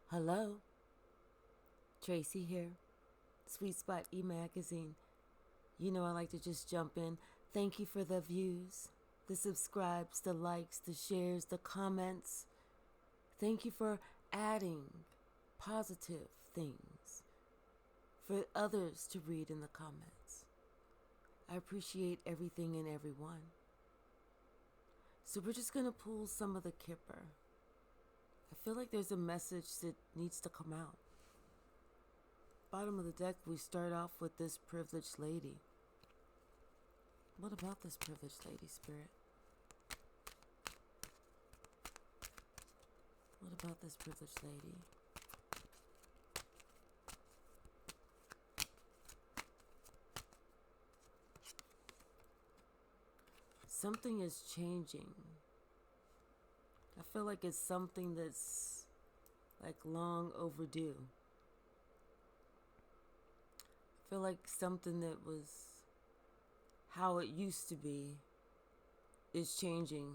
Hello, Tracy here, Sweet Spot E-Magazine. You know I like to just jump in. Thank you for the views, the subscribes, the likes, the shares, the comments. Thank you for adding positive things for others to read in the comments. I appreciate everything and everyone. So we're just going to pull some of the kipper. I feel like there's a message that needs to come out. Bottom of the deck, we start off with this privileged lady. What about this privileged lady, Spirit? What about this privileged lady? Something is changing. I feel like it's something that's like long overdue. I feel like something that was how it used to be is changing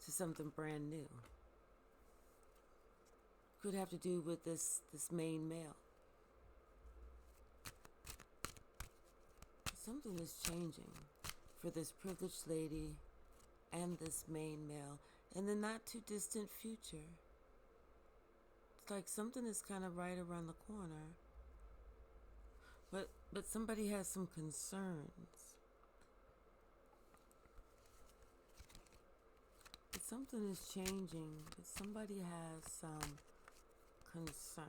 to something brand new. Could have to do with this main male. Something is changing for this privileged lady and this main male in the not too distant future. It's like something is kind of right around the corner. But somebody has some concerns. But something is changing. But somebody has some concerns.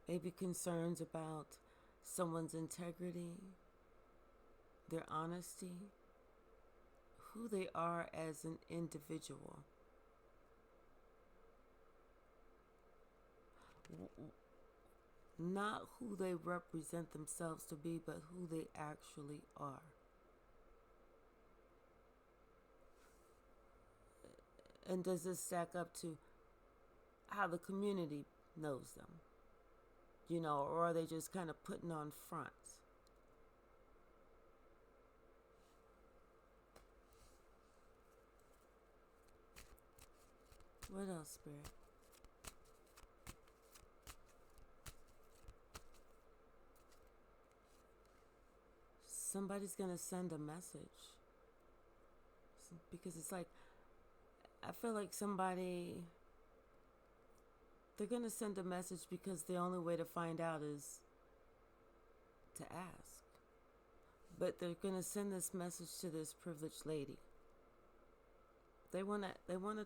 Maybe concerns about someone's integrity, their honesty, who they are as an individual. Not who they represent themselves to be, but who they actually are. And does this stack up to how the community knows them? You know, or are they just kind of putting on fronts? What else, Spirit? Somebody's gonna send a message. Because it's like, I feel like they're gonna send a message because the only way to find out is to ask. But they're gonna send this message to this privileged lady. They wanna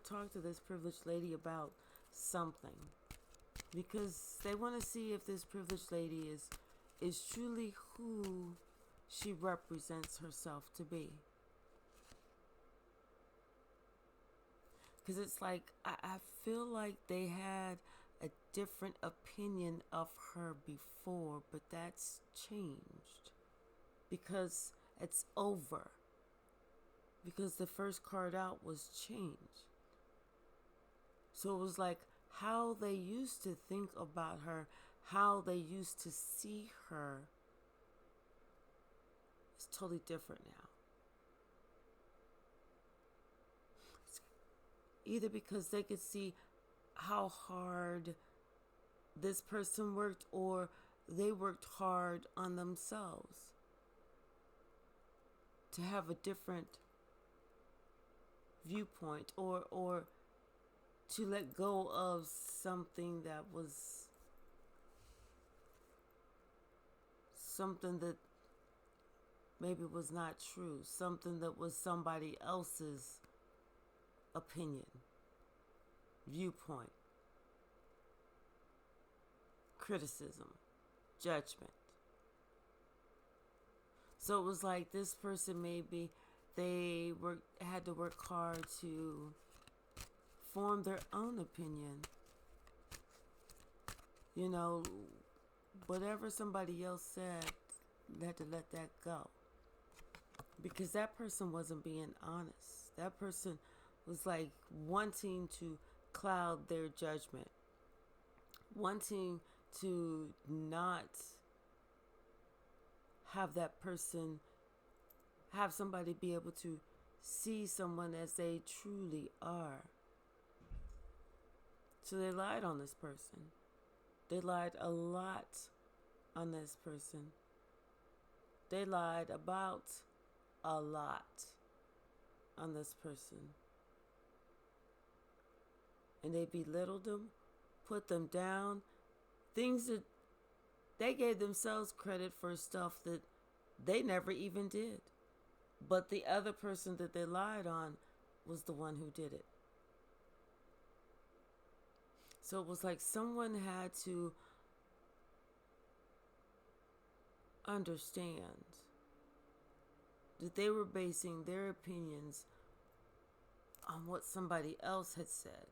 talk to this privileged lady about something. Because they wanna see if this privileged lady is truly who she represents herself to be. Because it's like, I feel like they had a different opinion of her before, but that's changed. Because it's over. Because the first card out was change. So it was like how they used to think about her, how they used to see her, is totally different now. Either because they could see how hard this person worked, or they worked hard on themselves to have a different viewpoint, or to let go of something that was something that maybe was not true, something that was somebody else's opinion, viewpoint, criticism, judgment. So it was like this person, maybe they had to work hard to form their own opinion. You know, whatever somebody else said, they had to let that go. Because that person wasn't being honest. That person was like wanting to cloud their judgment, wanting to not have that person, have somebody be able to see someone as they truly are. So they lied on this person. They lied a lot on this person. They lied about a lot on this person. And they belittled them, put them down, things that they gave themselves credit for stuff that they never even did. But the other person that they lied on was the one who did it. So it was like someone had to understand that they were basing their opinions on what somebody else had said.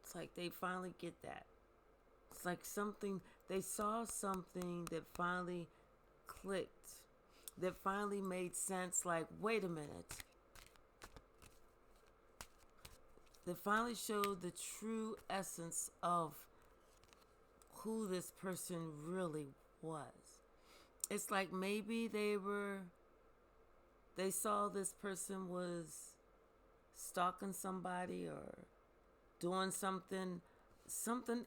It's like they finally get that. It's like something, they saw something that finally clicked, that finally made sense. Like, wait a minute. That finally showed the true essence of who this person really was. It's like maybe they saw this person was stalking somebody or doing something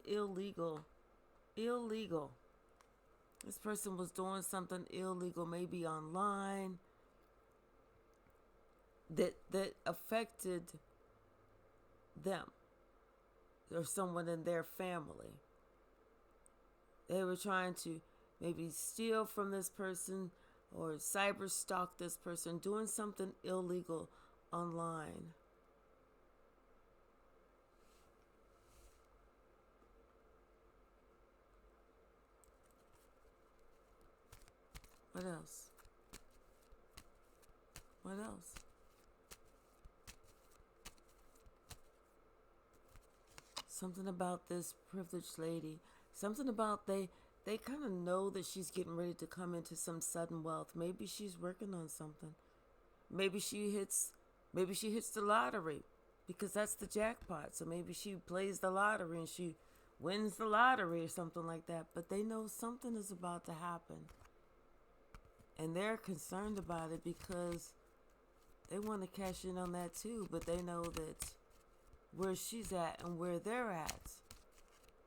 illegal. This person was doing something illegal, maybe online, that affected them or someone in their family. They were trying to maybe steal from this person or cyber stalk this person, doing something illegal online. What else? What else? Something about this privileged lady. Something about they kind of know that she's getting ready to come into some sudden wealth. Maybe she's working on something. Maybe she hits the lottery, because that's the jackpot. So maybe she plays the lottery and she wins the lottery or something like that. But they know something is about to happen. And they're concerned about it because they want to cash in on that too. But they know that where she's at and where they're at,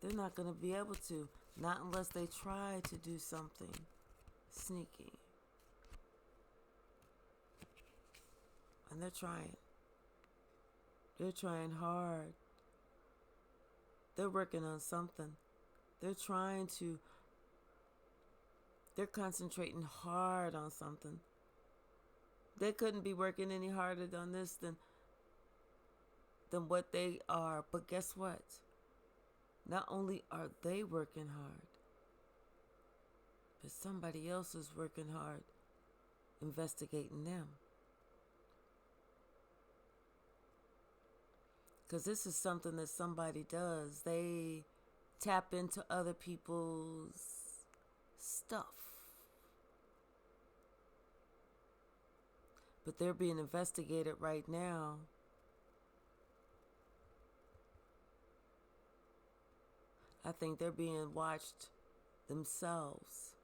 they're not going to be able to. Not unless they try to do something sneaky. And they're trying. They're trying hard. They're working on something. They're concentrating hard on something. They couldn't be working any harder on this than what they are. But guess what? Not only are they working hard, but somebody else is working hard investigating them. Because this is something that somebody does. They tap into other people's stuff. But they're being investigated right now. I think they're being watched themselves.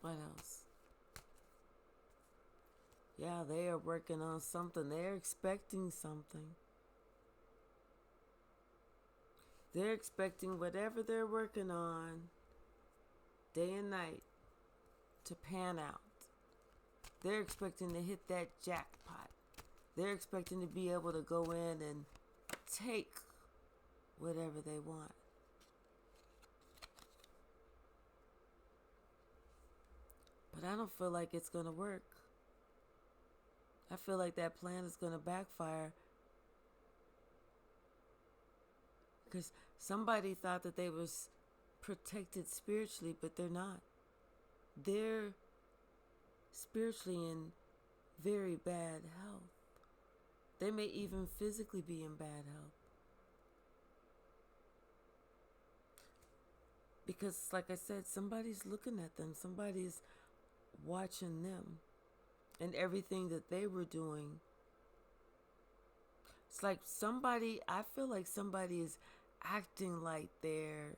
What else? Yeah, they are working on something. They're expecting something. They're expecting whatever they're working on, day and night, to pan out. They're expecting to hit that jackpot. They're expecting to be able to go in and take whatever they want. But I don't feel like it's going to work. I feel like that plan is going to backfire. Because somebody thought that they was protected spiritually, but they're not. They're spiritually in very bad health. They may even physically be in bad health. Because, like I said, somebody's looking at them. Somebody's watching them and everything that they were doing. It's like I feel like somebody is acting like they're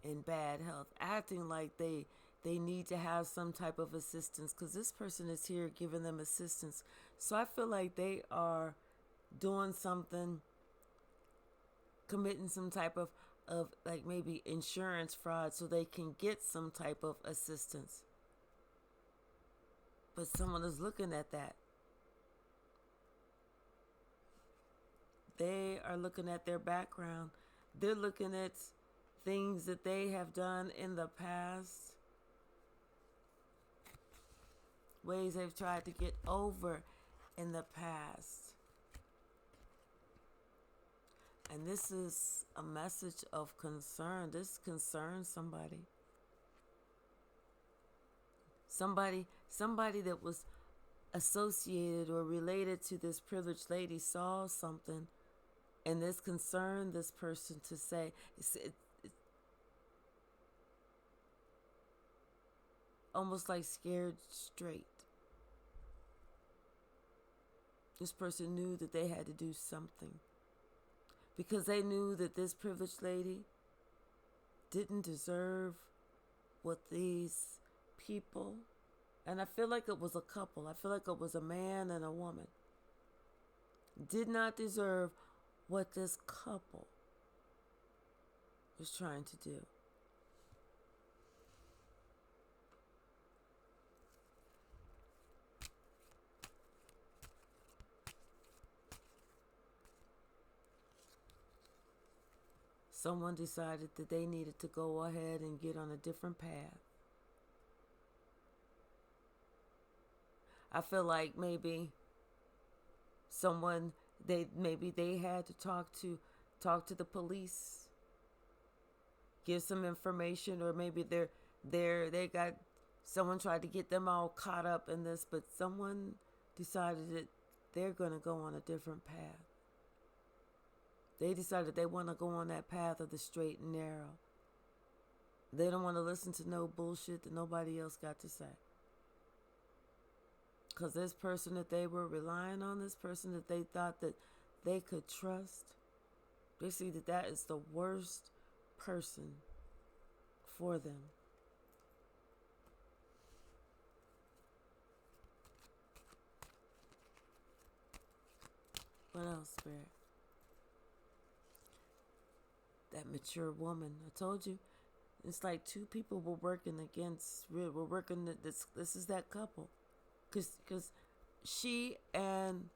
in bad health, acting like they need to have some type of assistance, because this person is here giving them assistance. So I feel like they are doing something, committing some type of like maybe insurance fraud so they can get some type of assistance. But someone is looking at that. They are looking at their background. They're looking at things that they have done in the past, ways they've tried to get over in the past. And this is a message of concern. This concerns somebody. Somebody that was associated or related to this privileged lady saw something, and this concerned this person to say, it's almost like scared straight. This person knew that they had to do something, because they knew that this privileged lady didn't deserve what these people, and I feel like it was a couple, I feel like it was a man and a woman, did not deserve what this couple was trying to do. Someone decided that they needed to go ahead and get on a different path. I feel like maybe someone, they had to talk to the police, give some information, or maybe they got, someone tried to get them all caught up in this, but someone decided that they're going to go on a different path. They decided they want to go on that path of the straight and narrow. They don't want to listen to no bullshit that nobody else got to say. Because this person that they were relying on, this person that they thought that they could trust, they see that that is the worst person for them. What else, Spirit? That mature woman. I told you, it's like two people were working against. We're working. This is that couple, because she and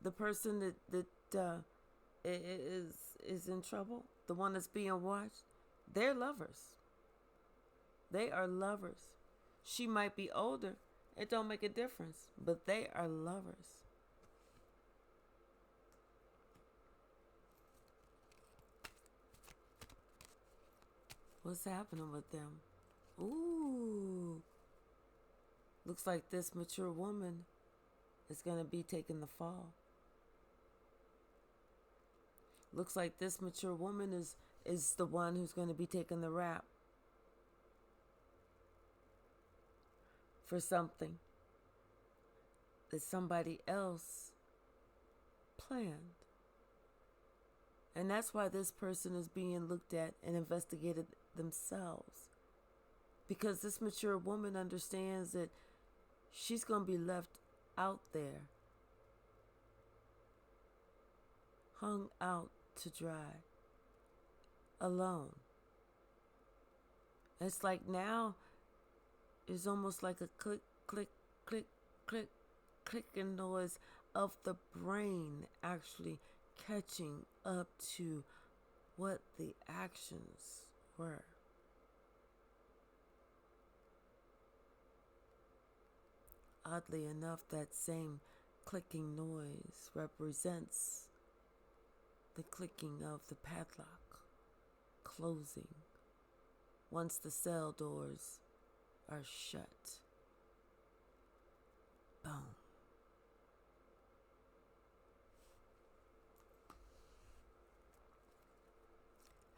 the person that is in trouble, the one that's being watched, they're lovers. They are lovers. She might be older. It don't make a difference, but they are lovers. What's happening with them? Ooh. Looks like this mature woman is going to be taking the fall. Looks like this mature woman is the one who's going to be taking the rap for something that somebody else planned. And that's why this person is being looked at and investigated themselves. Because this mature woman understands that she's going to be left out there, hung out to dry, alone. It's like now it's almost like a click, click, click, click, clicking noise of the brain actually catching up to what the actions were. Oddly enough, that same clicking noise represents the clicking of the padlock closing once the cell doors are shut. Boom.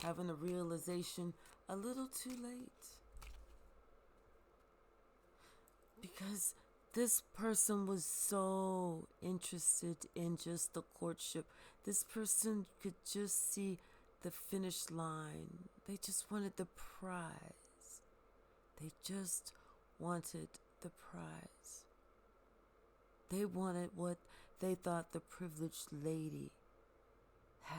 Having a realization a little too late. Because this person was so interested in just the courtship. This person could just see the finish line. They just wanted the prize. They just wanted the prize. They wanted what they thought the privileged lady had.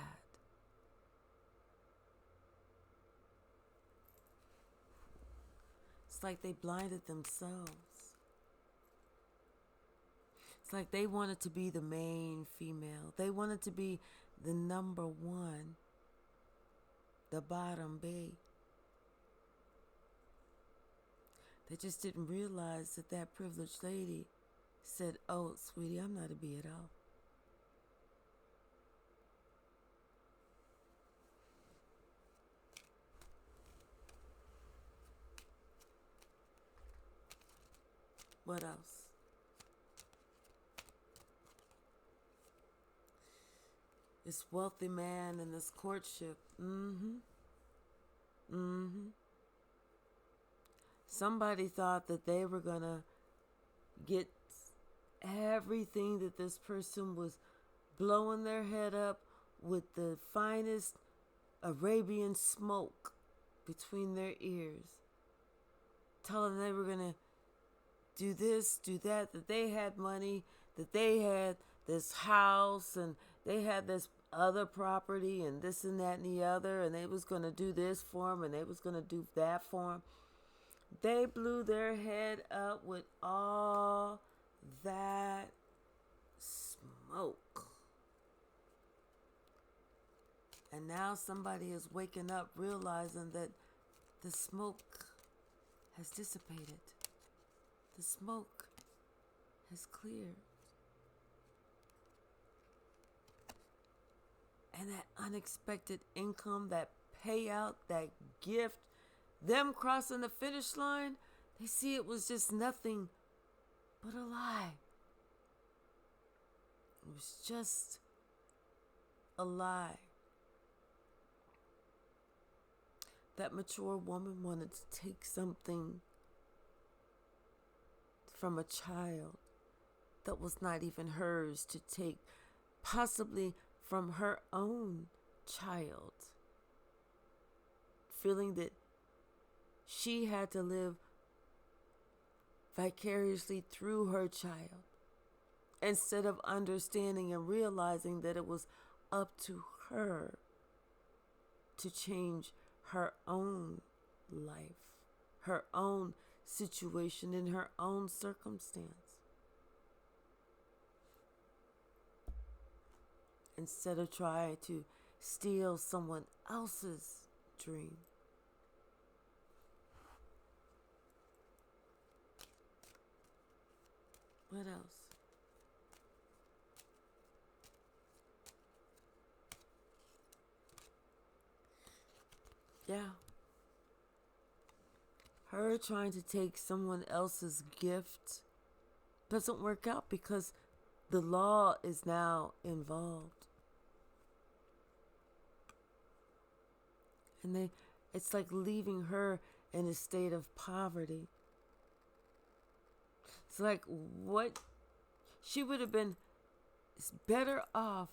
It's like they blinded themselves. It's like they wanted to be the main female. They wanted to be the number one, the bottom B. They just didn't realize that that privileged lady said, "Oh, sweetie, I'm not a B at all." What else? This wealthy man and this courtship. Somebody thought that they were gonna get everything, that this person was blowing their head up with the finest Arabian smoke between their ears, telling them they were gonna do this, do that they had money, that they had this house, and they had this other property, and this and that and the other, and they was going to do this for them, and they was going to do that for them. They blew their head up with all that smoke. And now somebody is waking up realizing that the smoke has dissipated. The smoke has cleared. And that unexpected income, that payout, that gift, them crossing the finish line, they see it was just nothing but a lie. It was just a lie. That mature woman wanted to take something from a child that was not even hers to take, possibly from her own child, feeling that she had to live vicariously through her child, instead of understanding and realizing that it was up to her to change her own life, her own situation, in her own circumstance, instead of trying to steal someone else's dream. What else? Yeah. Her trying to take someone else's gift doesn't work out because the law is now involved. And it's like leaving her in a state of poverty. It's like, what? She would have been better off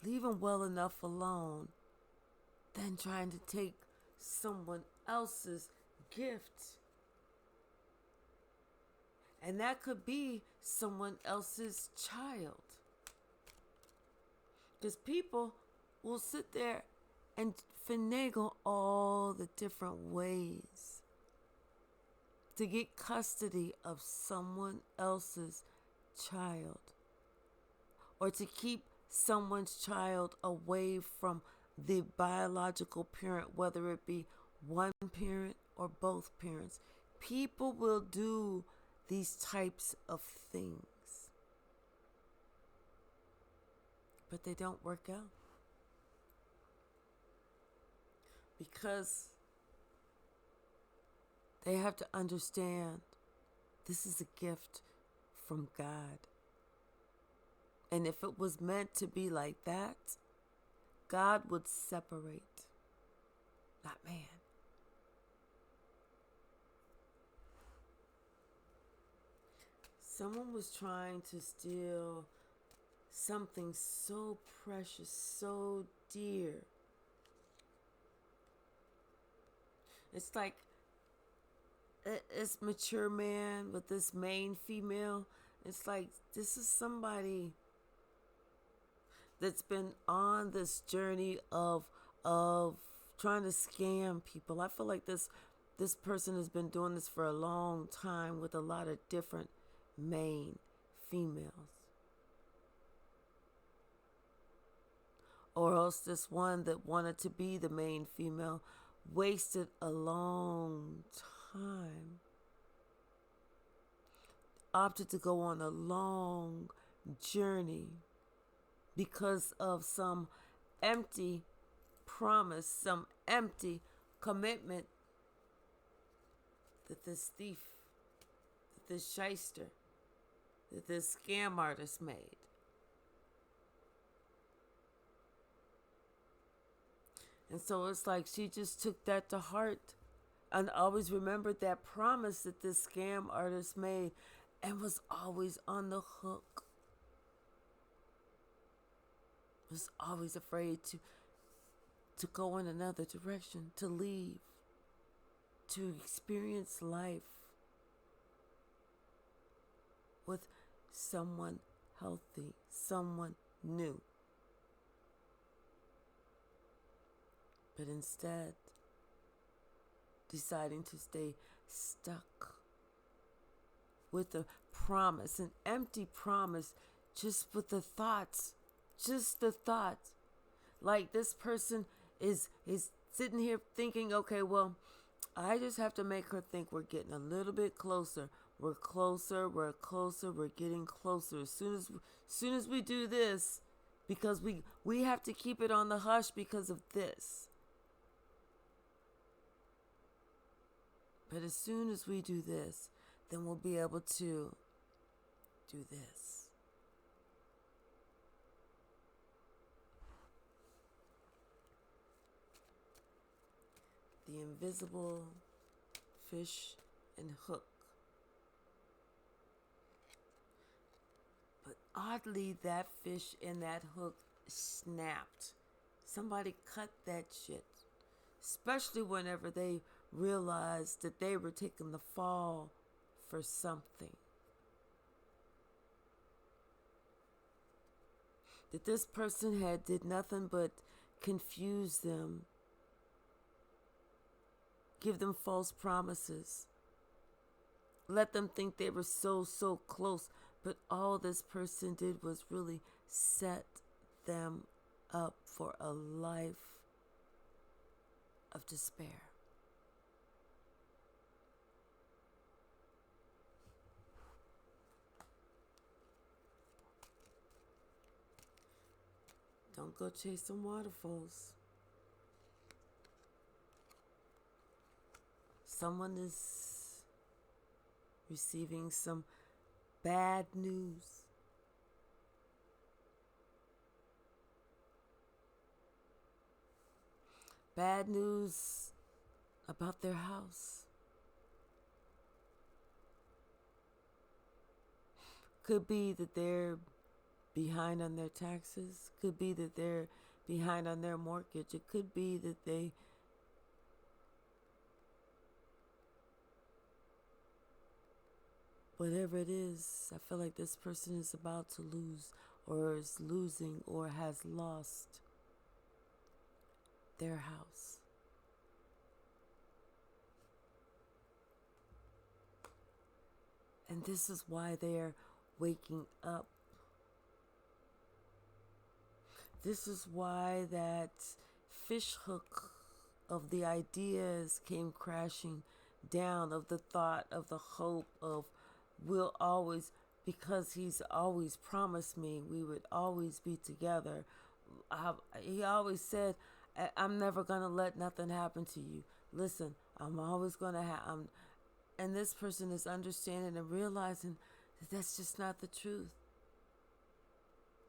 leaving well enough alone than trying to take someone else's gift. And that could be someone else's child. Because people will sit there and finagle all the different ways to get custody of someone else's child, or to keep someone's child away from the biological parent, whether it be one parent or both parents. People will do these types of things, but they don't work out because they have to understand this is a gift from God. And if it was meant to be like that, God would separate, not man. Someone was trying to steal something so precious, so dear, It's like it's mature man with this main female. It's like this is somebody that's been on this journey of trying to scam people. I feel like this person has been doing this for a long time with a lot of different main females. Or else this one that wanted to be the main female wasted a long time, opted to go on a long journey because of some empty promise, some empty commitment that this thief, that this shyster, that this scam artist made. And so it's like she just took that to heart and always remembered that promise that this scam artist made and was always on the hook. Was always afraid to go in another direction, to leave, to experience life with someone healthy, someone new. But instead, deciding to stay stuck with a promise, an empty promise, just with the thoughts, just the thoughts. Like this person is sitting here thinking, okay, well, I just have to make her think we're getting a little bit closer. We're closer, we're closer, we're getting closer. As soon as we do this, because we have to keep it on the hush because of this. But as soon as we do this, then we'll be able to do this. The invisible fish and hook. But oddly, that fish and that hook snapped. Somebody cut that shit. Especially whenever they realized that they were taking the fall for something. That this person had did nothing but confuse them, give them false promises, let them think they were so close, but all this person did was really set them up for a life of despair. Don't go chasing waterfalls. Someone is receiving some bad news. Bad news about their house. Could be that they're behind on their taxes. Could be that they're behind on their mortgage. It could be that they whatever it is, I feel like this person is about to lose or is losing or has lost their house. And this is why they're waking up. This is why that fish hook of the ideas came crashing down, of the thought, of the hope, of we'll always, because he's always promised me we would always be together. He always said, I'm never going to let nothing happen to you. Listen, I'm always going to have, and this person is understanding and realizing that that's just not the truth.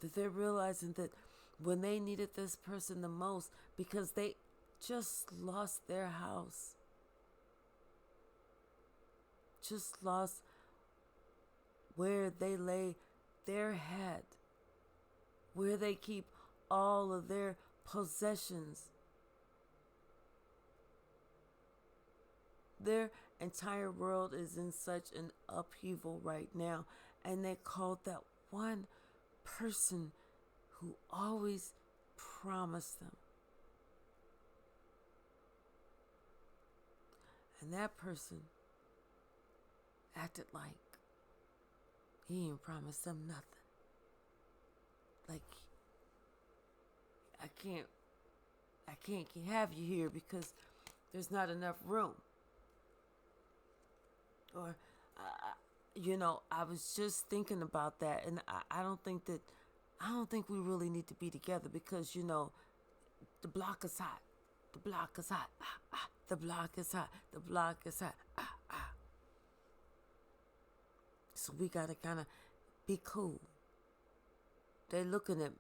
That they're realizing that when they needed this person the most, because they just lost their house, just lost where they lay their head, where they keep all of their possessions. Their entire world is in such an upheaval right now. And they called that one person who always promised them. And that person acted like he ain't promised them nothing. Like, I can't have you here because there's not enough room. Or, I was just thinking about that, and I don't think we really need to be together because, the block is hot. The block is hot. The block is hot. The block is hot. So we gotta kind of be cool. They looking at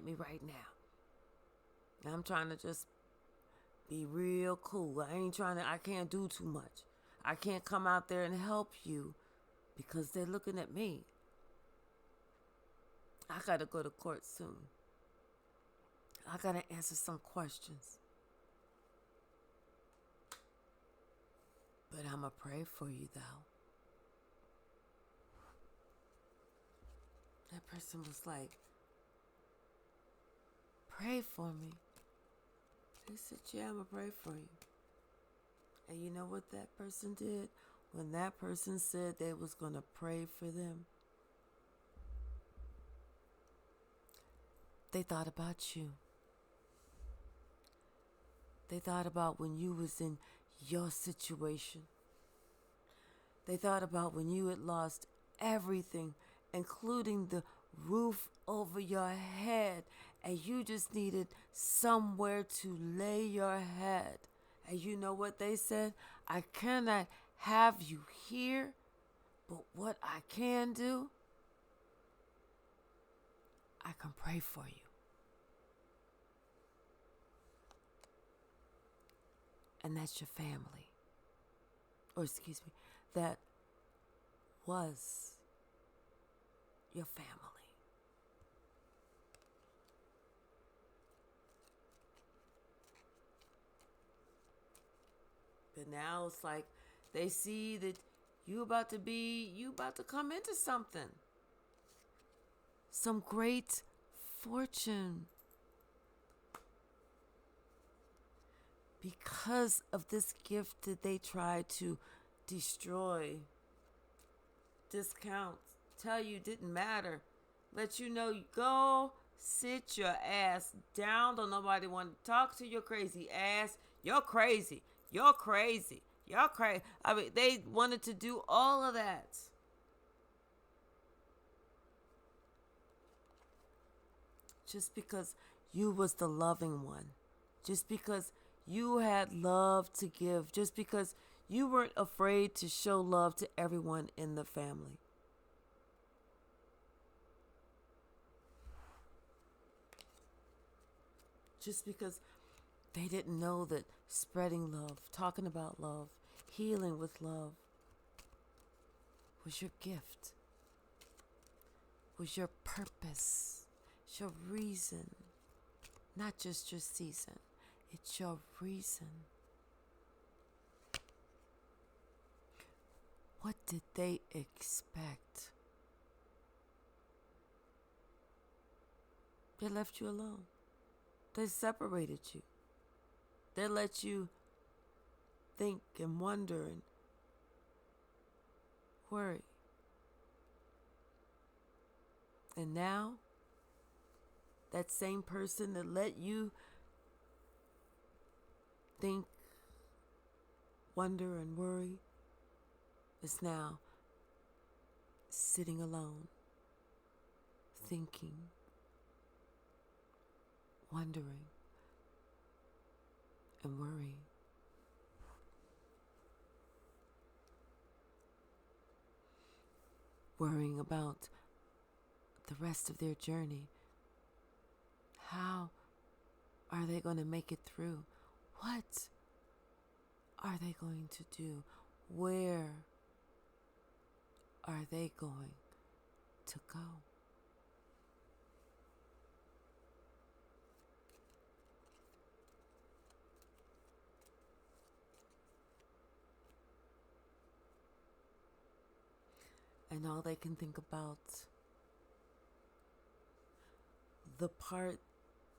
me right now. I'm trying to just be real cool. I can't do too much. I can't come out there and help you because they're looking at me. I gotta go to court soon. I gotta answer some questions. But I'ma pray for you though. That person was like, pray for me. They said, yeah, I'm going to pray for you. And you know what that person did? When that person said they was going to pray for them, they thought about you. They thought about when you was in your situation. They thought about when you had lost everything, including the roof over your head, and you just needed somewhere to lay your head. And you know what they said? I cannot have you here, but what I can do, I can pray for you. And that's your family. Or excuse me, that was your family. But now it's like they see that you about to come into something. Some great fortune. Because of this gift that they tried to destroy, discount, tell you didn't matter, let you know, go sit your ass down. Don't nobody want to talk to your crazy ass. You're crazy. You're crazy. You're crazy. I mean, they wanted to do all of that. Just because you was the loving one. Just because you had love to give. Just because you weren't afraid to show love to everyone in the family. Just because they didn't know that spreading love, talking about love, healing with love was your gift, was your purpose, your reason, not just your season. It's your reason. What did they expect? They left you alone. They separated you. They let you think and wonder and worry. And now, that same person that let you think, wonder, and worry is now sitting alone, thinking, wondering, and worrying. Worrying about the rest of their journey. How are they going to make it through? What are they going to do? Where are they going to go? and all they can think about the part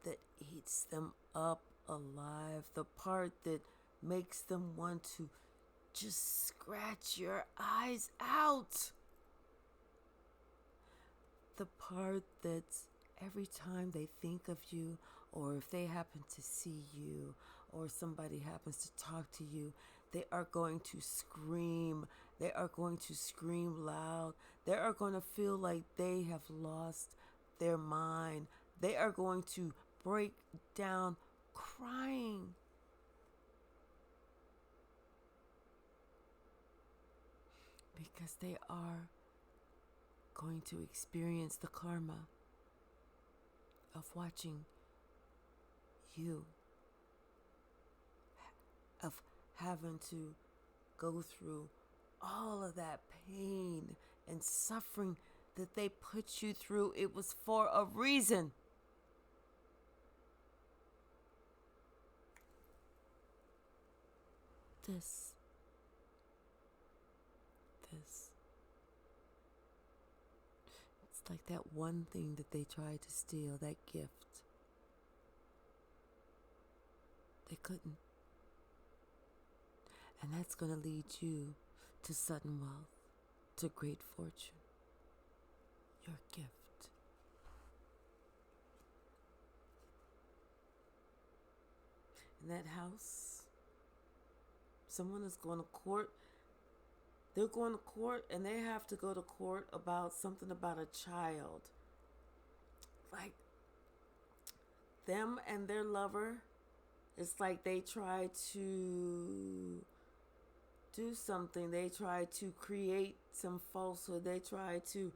that eats them up alive, the part that makes them want to just scratch your eyes out, the part that's every time they think of you, or if they happen to see you, or somebody happens to talk to you, they are going to scream. They are going to scream loud. They are going to feel like they have lost their mind. They are going to break down crying. Because they are going to experience the karma of watching you, of having to go through all of that pain and suffering that they put you through. It was for a reason. This. It's like that one thing that they tried to steal, that gift. They couldn't. And that's going to lead you to sudden wealth, to great fortune. Your gift. In that house, someone is going to court. They're going to court and they have to go to court about something about a child. Like them and their lover, it's like they try to do something. They try to create some falsehood. They try to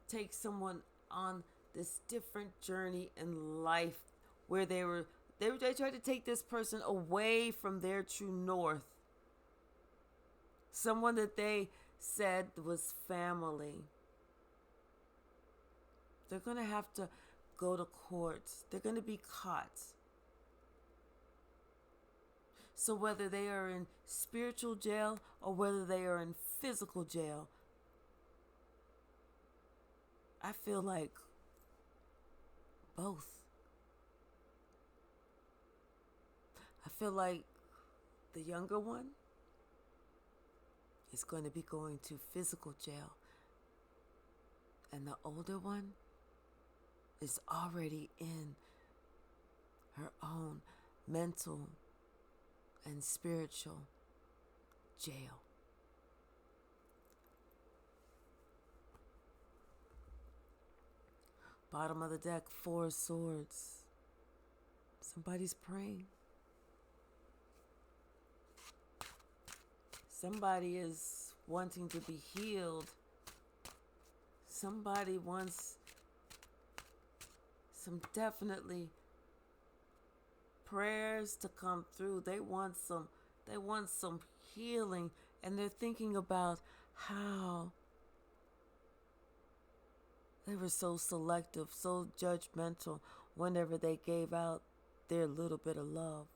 take someone on this different journey in life where they tried to take this person away from their true north. Someone that they said was family. They're going to have to go to court. They're going to be caught. So whether they are in spiritual jail or whether they are in physical jail, I feel like both. I feel like the younger one is going to be going to physical jail, and the older one is already in her own mental and spiritual jail. Bottom of the deck, 4 swords. Somebody's praying. Somebody is wanting to be healed. Somebody wants some definitely prayers to come through. They want some healing, and they're thinking about how they were so selective, so judgmental whenever they gave out their little bit of love.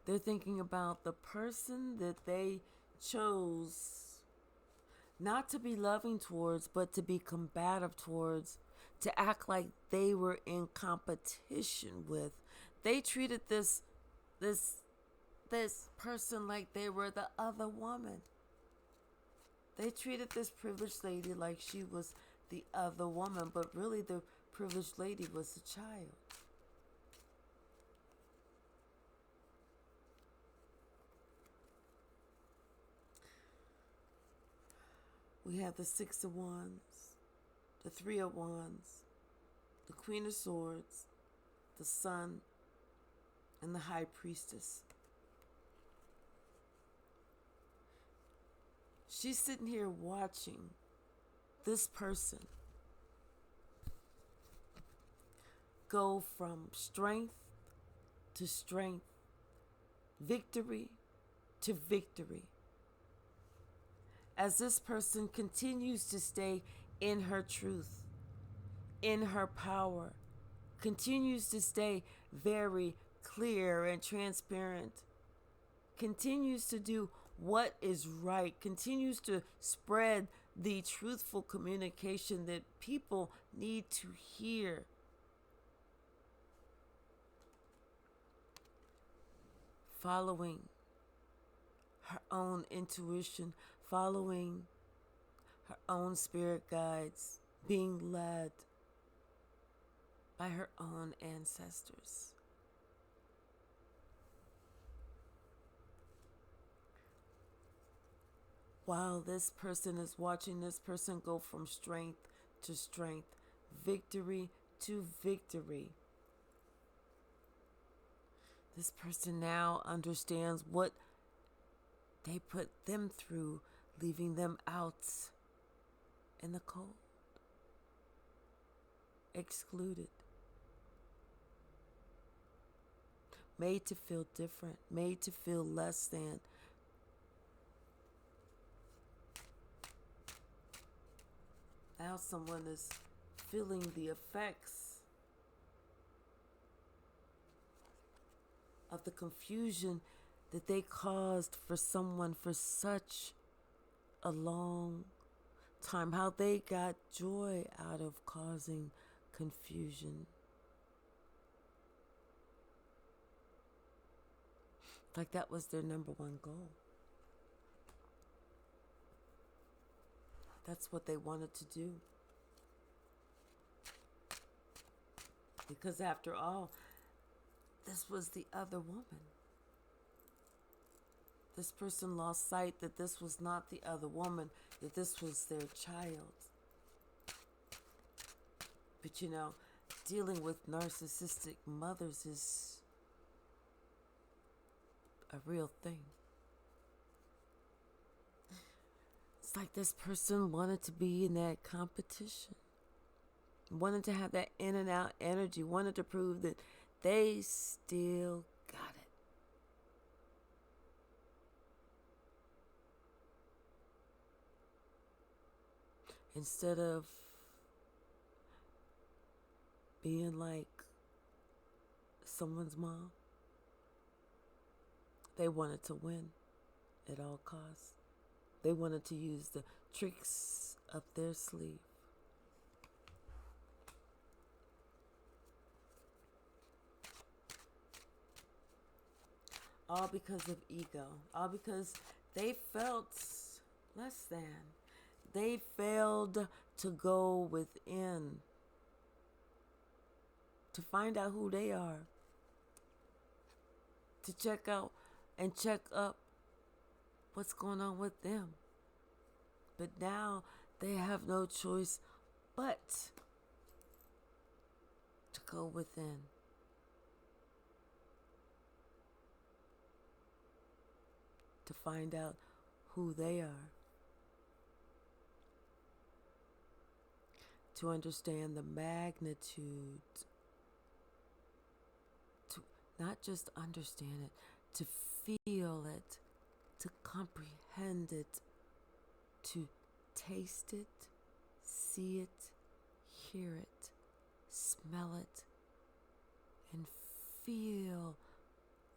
They're thinking about the person that they chose not to be loving towards, but to be combative towards, to act like they were in competition with. They treated this person like they were the other woman. They treated this privileged lady like she was the other woman, but really the privileged lady was a child. We have the 6 of Wands, the 3 of Wands, the Queen of Swords, the Sun, and the High Priestess. She's sitting here watching this person go from strength to strength, victory to victory, as this person continues to stay in her truth, in her power, continues to stay very clear and transparent, continues to do what is right, continues to spread the truthful communication that people need to hear. Following her own intuition, following her own spirit guides, being led by her own ancestors. While this person is watching this person go from strength to strength, victory to victory, this person now understands what they put them through, leaving them out in the cold, excluded, made to feel different, made to feel less than. Now someone is feeling the effects of the confusion that they caused for someone for such a long time, how they got joy out of causing confusion. Like that was their number one goal. That's what they wanted to do. Because after all, this was the other woman. This person lost sight that this was not the other woman, that this was their child. But you know, dealing with narcissistic mothers is a real thing. It's like this person wanted to be in that competition, wanted to have that in and out energy, wanted to prove that they still got it. Instead of being like someone's mom, they wanted to win at all costs. They wanted to use the tricks up their sleeve. All because of ego. All because they felt less than. They failed to go within to find out who they are, to check out and check up what's going on with them. But now they have no choice but to go within. To find out who they are. To understand the magnitude. To not just understand it, to feel it, to comprehend it, to taste it, see it, hear it, smell it, and feel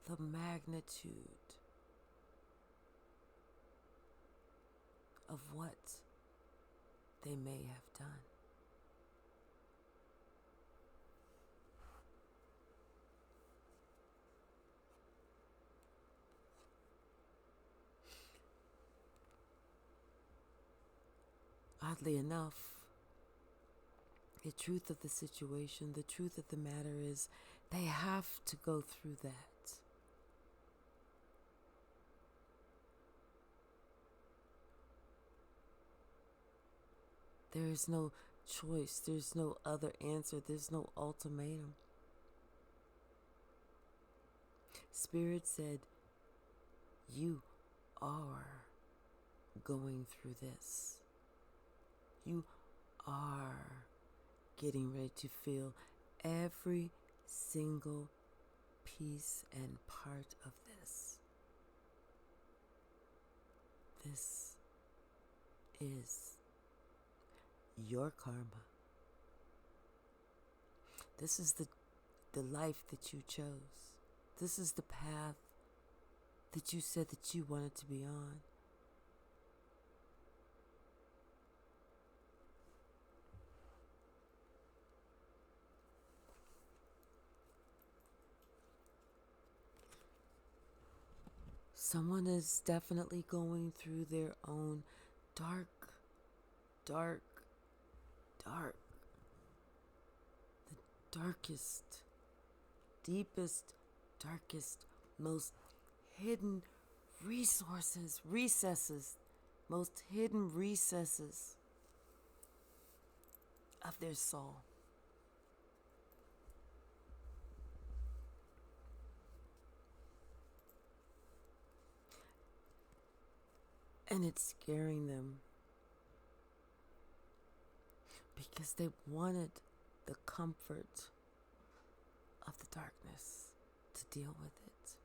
the magnitude of what they may have done. Oddly enough, the truth of the situation, the truth of the matter is they have to go through that. There is no choice. There's no other answer. There's no ultimatum. Spirit said, you are going through this. You are getting ready to feel every single piece and part of this. This is your karma. This is the life that you chose. This is the path that you said that you wanted to be on. Someone is definitely going through their own dark, dark, dark, the darkest, deepest, darkest, most hidden recesses, most hidden recesses of their soul. And it's scaring them because they wanted the comfort of the darkness to deal with it.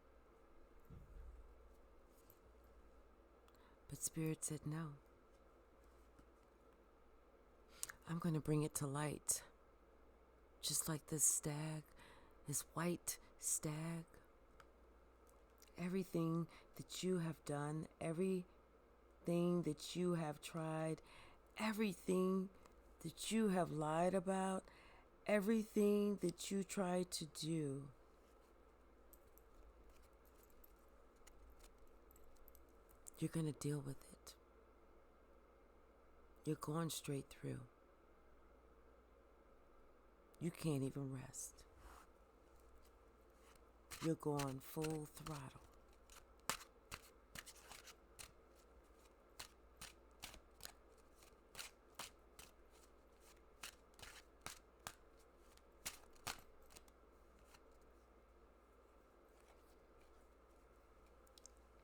But Spirit said, no. I'm going to bring it to light. Just like this stag, this white stag. Everything that you have done, everything that you have tried, everything that you have lied about, everything that you tried to do, you're going to deal with it. You're going straight through. You can't even rest. You're going full throttle.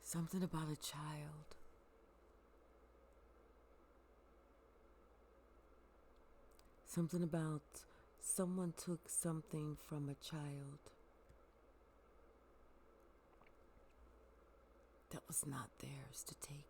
Something about a child. Something about someone took something from a child that was not theirs to take.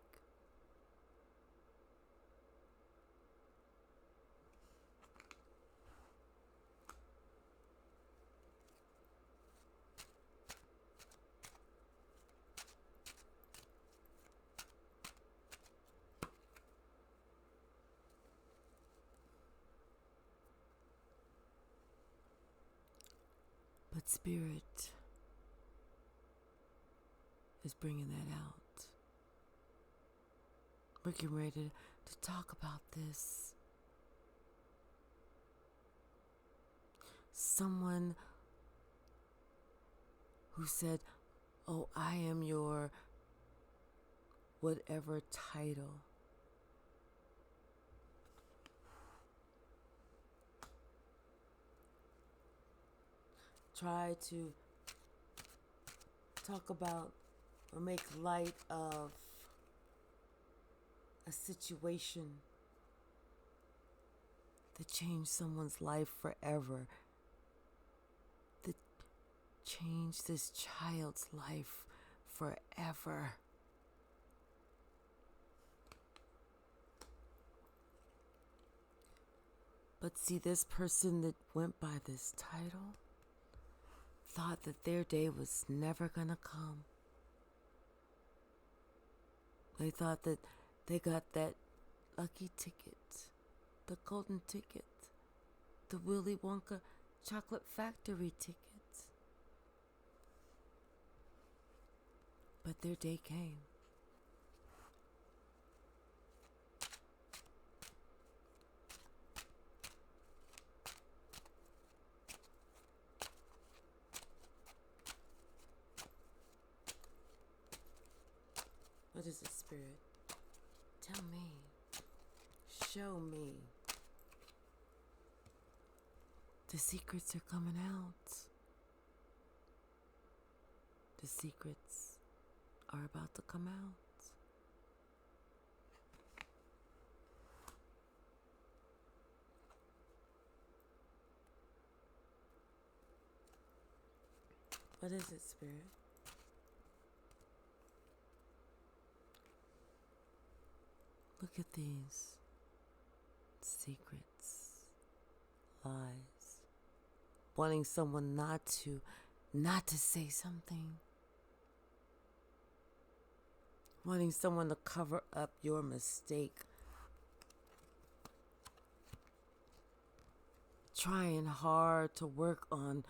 But Spirit is bringing that out. We're getting ready to talk about this. Someone who said, oh, I am your whatever title. Try to talk about or make light of a situation that changed someone's life forever, that changed this child's life forever. But see, this person that went by this title thought that their day was never gonna come. They thought that they got that lucky ticket, the golden ticket, the Willy Wonka chocolate factory ticket. But their day came. What is it, Spirit? Tell me. Show me. The secrets are coming out. The secrets are about to come out. What is it, Spirit? Look at these secrets, lies, wanting someone not to say something. wanting someone to cover up your mistake, trying hard to work on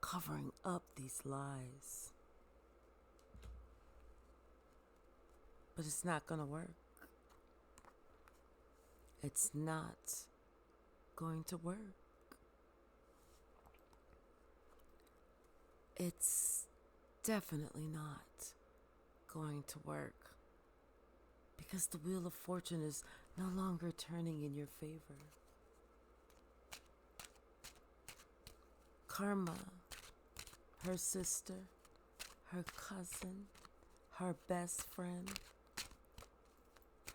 covering up these lies. But it's not going to work. It's not going to work. It's definitely not going to work, because the wheel of fortune is no longer turning in your favor. Karma, her sister, her cousin, her best friend,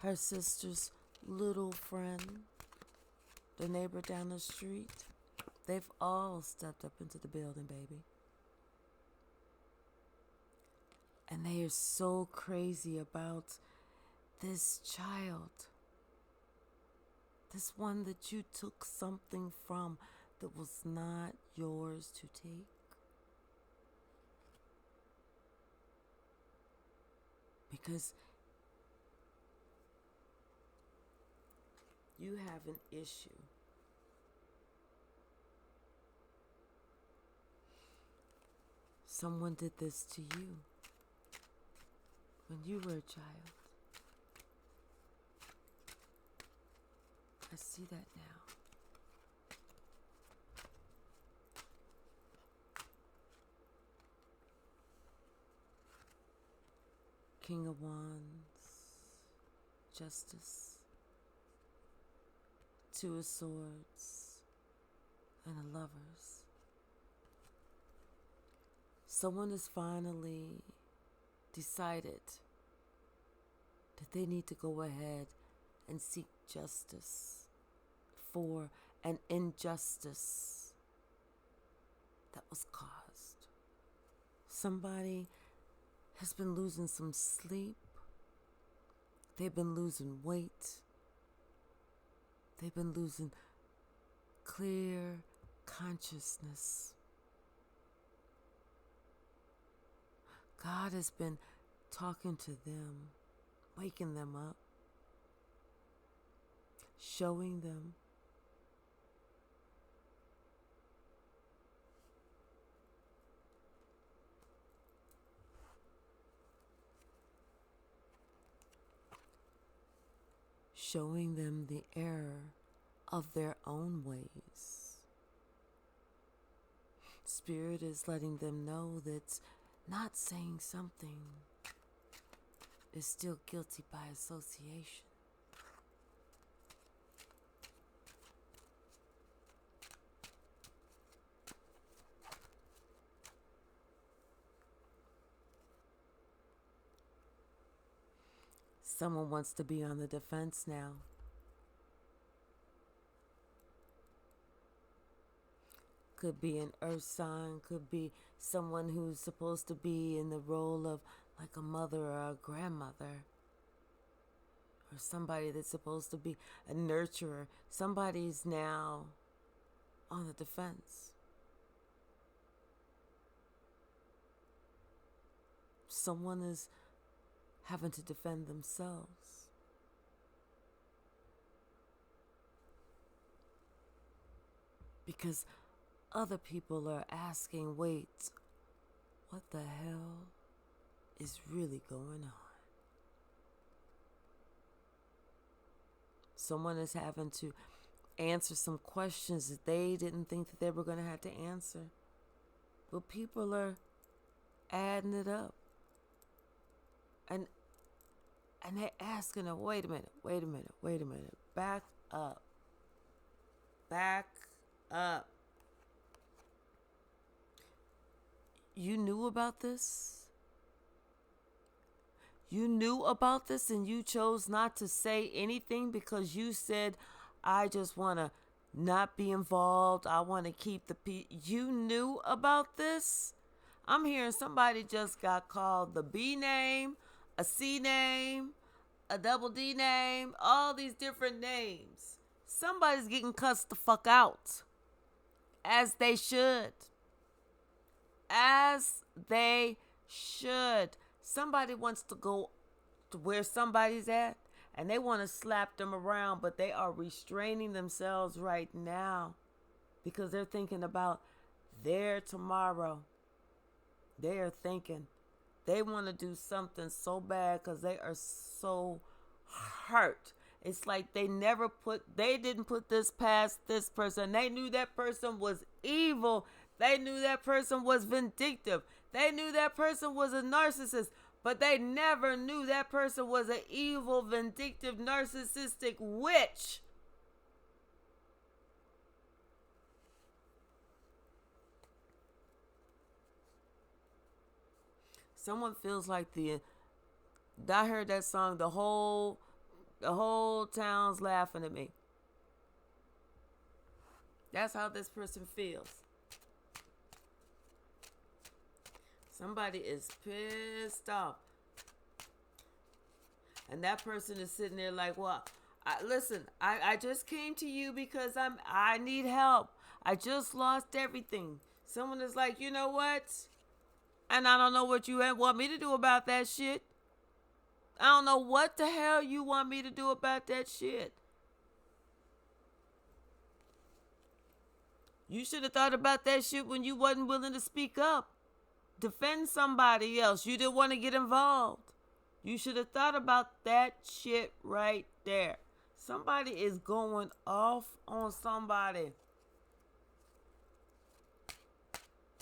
her sister's little friend, the neighbor down the street, they've all stepped up into the building, baby. And they are so crazy about this child, this one that you took something from that was not yours to take. Because you have an issue. Someone did this to you when you were a child. I see that now. King of Wands, Justice, Two of Swords, and a Lovers. Someone has finally decided that they need to go ahead and seek justice for an injustice that was caused. Somebody has been losing some sleep. They've been losing weight. They've been losing clear consciousness. God has been talking to them, waking them up, showing them the error of their own ways. Spirit is letting them know that not saying something is still guilty by association. Someone wants to be on the defense now. Could be an earth sign, could be someone who's supposed to be in the role of like a mother or a grandmother, or somebody that's supposed to be a nurturer. Somebody's now on the defense. Someone is having to defend themselves. Because other people are asking, wait, what the hell is really going on? Someone is having to answer some questions that they didn't think that they were going to have to answer. But people are adding it up. And they're asking them, wait a minute, back up. You knew about this? You knew about this and you chose not to say anything because you said, I just want to not be involved. I want to keep the peace. You knew about this? I'm hearing somebody just got called the B name, a C name, a double D name, all these different names. Somebody's getting cussed the fuck out. As they should. As they should. Somebody wants to go to where somebody's at and they want to slap them around, but they are restraining themselves right now because they're thinking about their tomorrow. They are thinking they want to do something so bad because they are so hurt. It's like they didn't put this past this person. They knew that person was evil. They knew that person was vindictive. They knew that person was a narcissist. But they never knew that person was an evil, vindictive, narcissistic witch. Someone feels like I heard that song, the whole town's laughing at me. That's how this person feels. Somebody is pissed off. And that person is sitting there like, well, I just came to you because I need help. I just lost everything. Someone is like, you know what? And I don't know what you want me to do about that shit. I don't know what the hell you want me to do about that shit. You should have thought about that shit when you wasn't willing to speak up. Defend somebody else. You didn't want to get involved. You should have thought about that shit right there. Somebody is going off on somebody.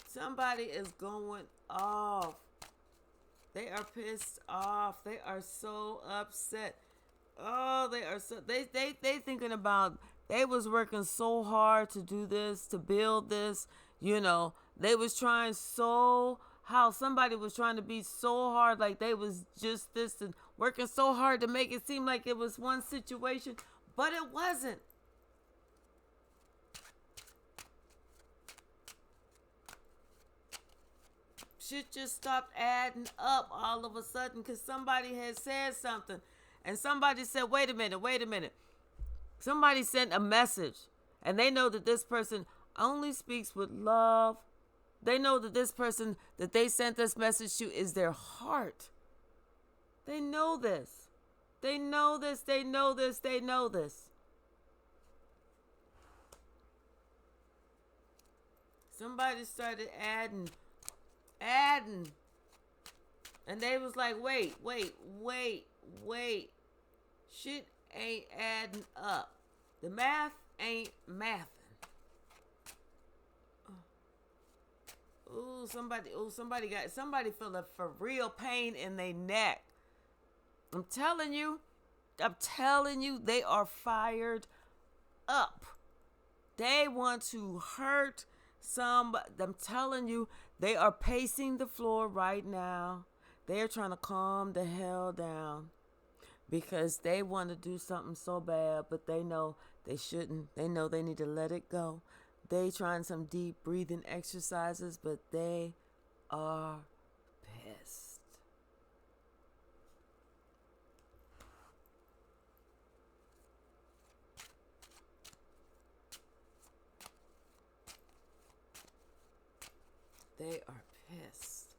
Somebody is going off. They are pissed off. They are so upset. Oh, they are so they thinking about, they was working so hard to do this, to build this, they was trying somebody was trying to be so hard, like they was just this and working so hard to make it seem like it was one situation, but it wasn't. Shit just stopped adding up all of a sudden because somebody had said something. And somebody said, wait a minute. Somebody sent a message. And they know that this person only speaks with love. They know that this person that they sent this message to is their heart. They know this. They know this. They know this. They know this. Somebody started adding. And they was like, wait. Shit ain't adding up. The math ain't mathing. Somebody feel a for real pain in their neck. I'm telling you, they are fired up. They want to hurt somebody. I'm telling you, they are pacing the floor right now. They are trying to calm the hell down because they want to do something so bad, but they know they shouldn't. They know they need to let it go. They trying some deep breathing exercises, but they are pissed. They are pissed.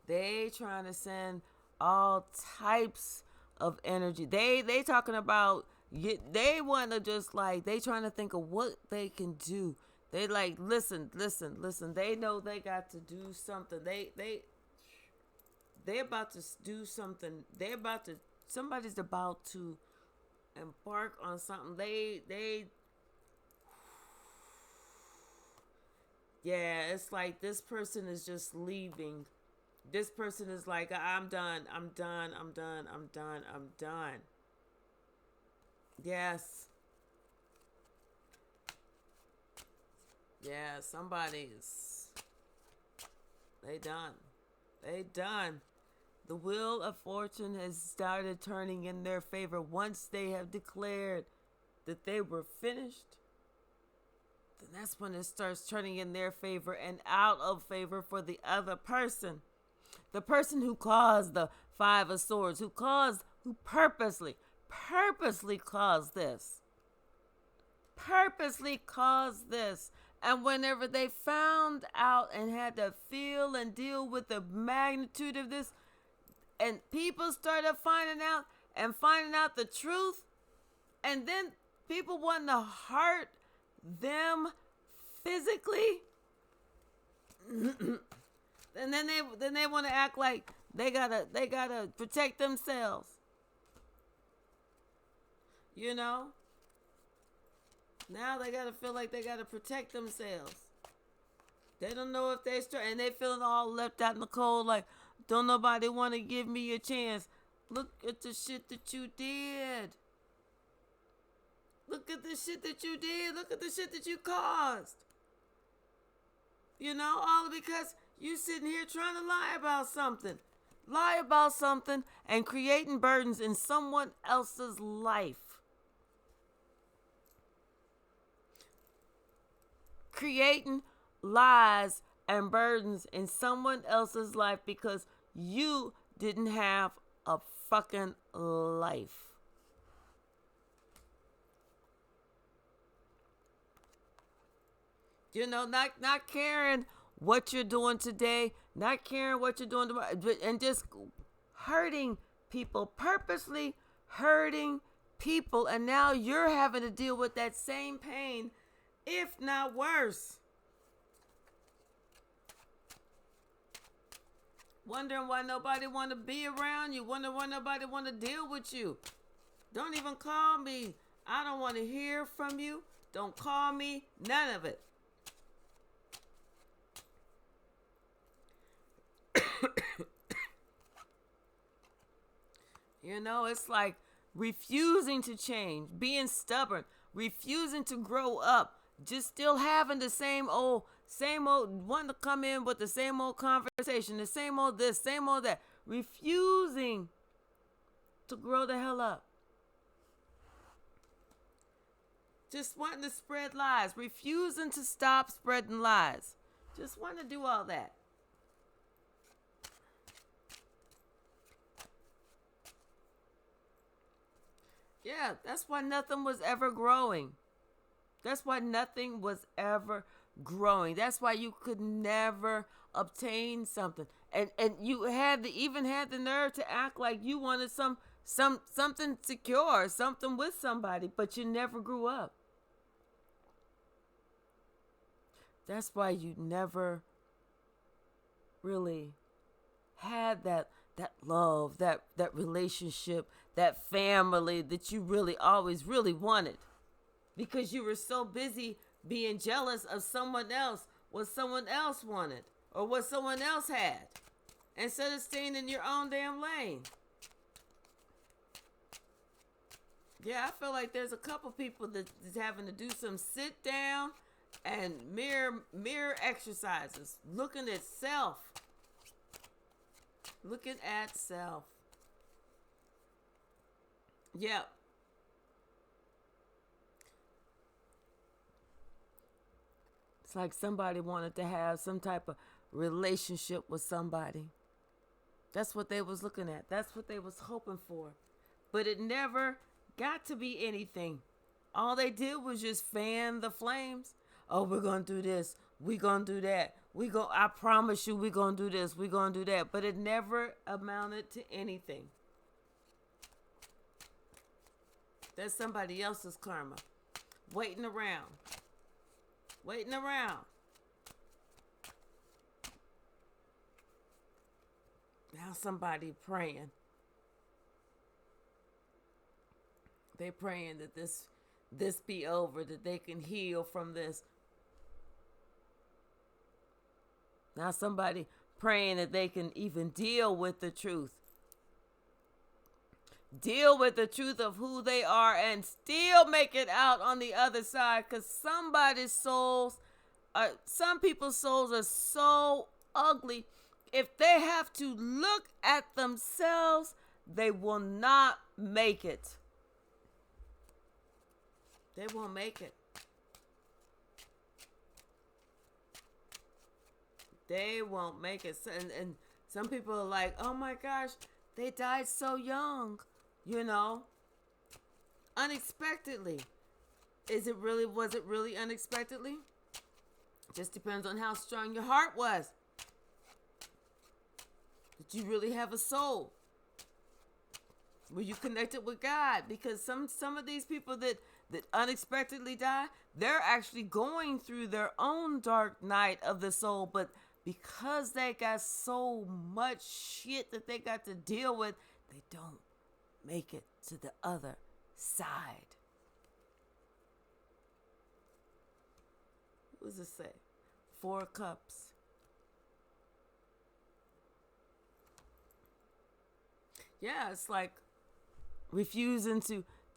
They trying to send all types of energy. They talking about, they want to just like, they trying to think of what they can do. They like, listen. They know they got to do something. They about to do something. Somebody's about to embark on something. Yeah, it's like this person is just leaving. This person is like, I'm done. Yes. Yeah, somebody's. They done. The wheel of fortune has started turning in their favor once they have declared that they were finished. Then that's when it starts turning in their favor and out of favor for the other person. The person who caused the Five of Swords, who purposely caused this. And whenever they found out and had to feel and deal with the magnitude of this, and people started finding out the truth, and then people wanting to hurt them physically, and then they want to act like they gotta protect themselves. You know? Now they gotta feel like they gotta protect themselves. They don't know if they're straight, and they feeling all left out in the cold, like don't nobody want to give me a chance. Look at the shit that you did. Look at the shit that you did. Look at the shit that you caused. You know, all because you sitting here trying to lie about something. Lie about something and creating burdens in someone else's life. Creating lies and burdens in someone else's life because you didn't have a fucking life. You know, not caring what you're doing today, not caring what you're doing tomorrow, and just hurting people, purposely hurting people, and now you're having to deal with that same pain, if not worse. Wondering why nobody want to be around you, wondering why nobody want to deal with you. Don't even call me. I don't want to hear from you. Don't call me. None of it. You know, it's like refusing to change, being stubborn, refusing to grow up, just still having the same old, wanting to come in with the same old conversation, the same old this, same old that, refusing to grow the hell up. Just wanting to spread lies, refusing to stop spreading lies. Just want to do all that. Yeah, that's why nothing was ever growing. That's why nothing was ever growing. That's why you could never obtain something. And you even had the nerve to act like you wanted something secure, something with somebody, but you never grew up. That's why you never really had that love, that relationship, that family that you really always really wanted. Because you were so busy being jealous of someone else, what someone else wanted, or what someone else had, instead of staying in your own damn lane. Yeah, I feel like there's a couple people that's having to do some sit down and mirror exercises, looking at self. Looking at self. Yep. It's like somebody wanted to have some type of relationship with somebody. That's what they was looking at. That's what they was hoping for. But it never got to be anything. All they did was just fan the flames. Oh, we're going to do this. We're going to do that. I promise you we're going to do this. We're going to do that. But it never amounted to anything. That's somebody else's karma. Waiting around. Now somebody praying. They praying that this be over, that they can heal from this. Now somebody praying that they can even deal with the truth. Deal with the truth of who they are and still make it out on the other side. Because some people's souls are so ugly. If they have to look at themselves, they will not make it. They won't make it. They won't make it. And some people are like, oh my gosh, they died so young, unexpectedly. Was it really unexpectedly? Just depends on how strong your heart was. Did you really have a soul? Were you connected with God? Because some of these people that unexpectedly die, they're actually going through their own dark night of the soul, but because they got so much shit that they got to deal with, they don't make it to the other side. What does it say? 4 cups. Yeah, it's like refusing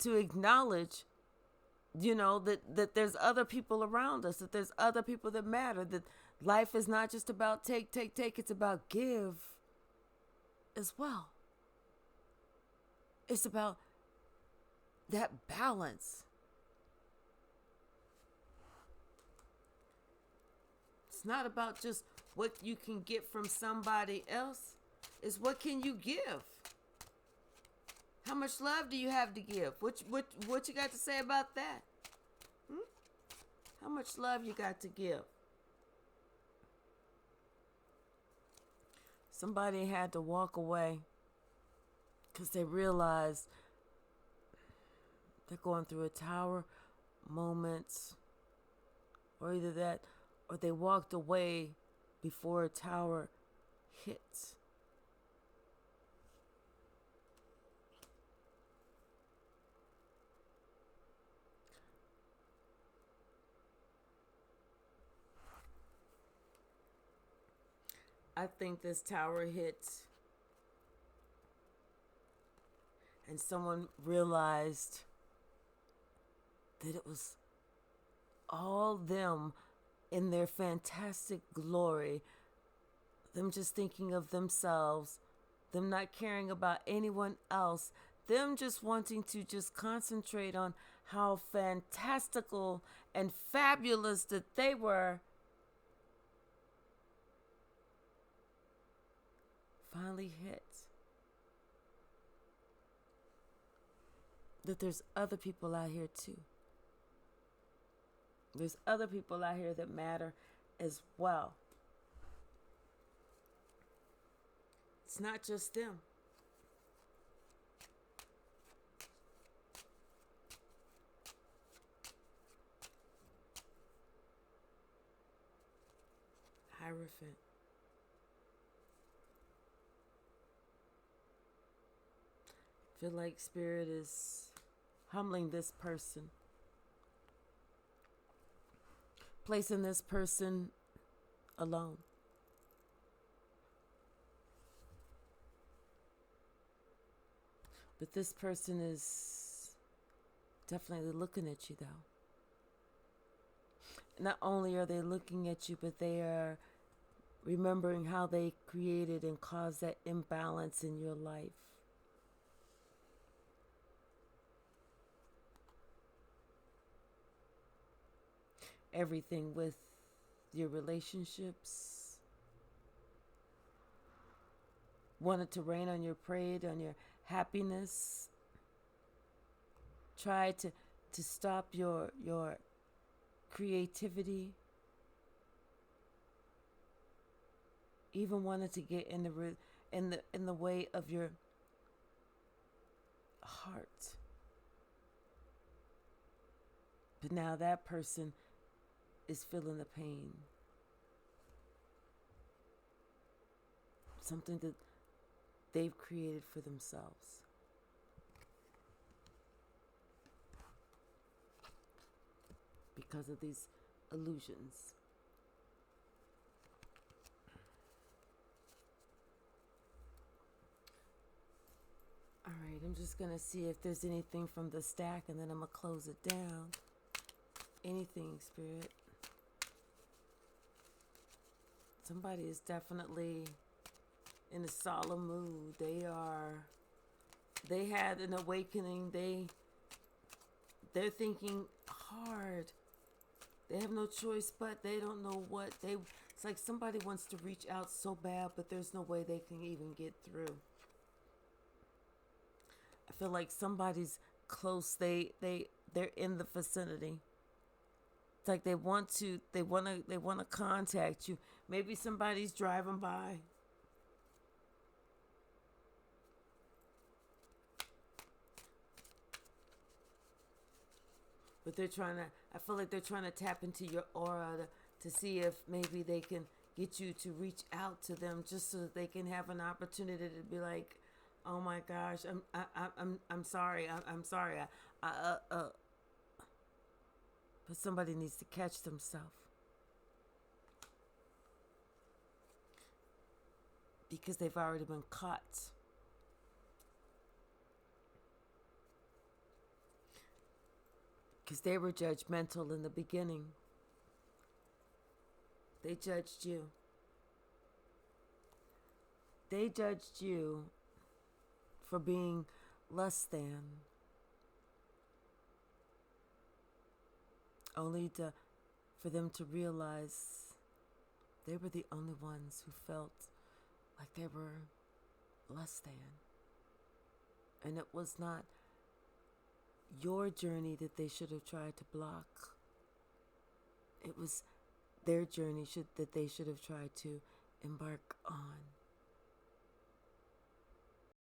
to acknowledge, that there's other people around us, that there's other people that matter, that life is not just about take, it's about give as well. It's about that balance. It's not about just what you can get from somebody else. It's what can you give? How much love do you have to give? What you got to say about that? How much love you got to give? Somebody had to walk away because they realized they're going through a tower moment, or either that, or they walked away before a tower hit. I think this tower hit and someone realized that it was all them in their fantastic glory, them just thinking of themselves, them not caring about anyone else, them just wanting to just concentrate on how fantastical and fabulous that they were, finally hit. That there's other people out here too. There's other people out here that matter as well. It's not just them. Hierophant. I feel like Spirit is humbling this person, placing this person alone. But this person is definitely looking at you, though. Not only are they looking at you, but they are remembering how they created and caused that imbalance in your life. Everything with your relationships. Wanted to rain on your parade, on your happiness. Try to stop your creativity. Even wanted to get in the way of your heart. But now that person is feeling the pain. Something that they've created for themselves. Because of these illusions. All right, I'm just going to see if there's anything from the stack, and then I'm going to close it down. Anything, Spirit. Somebody is definitely in a solemn mood. They had an awakening. They're thinking hard. They have no choice, but they don't know what it's like somebody wants to reach out so bad, but there's no way they can even get through. I feel like somebody's close. They're in the vicinity. It's like they want to contact you. Maybe somebody's driving by. But I feel like they're trying to tap into your aura to see if maybe they can get you to reach out to them just so that they can have an opportunity to be like, oh my gosh, I'm sorry, I'm sorry. But somebody needs to catch themselves. Because they've already been caught. Because they were judgmental in the beginning. They judged you. They judged you for being less than. Only for them to realize they were the only ones who felt like they were less than. And it was not your journey that they should have tried to block. It was their journey that they should have tried to embark on.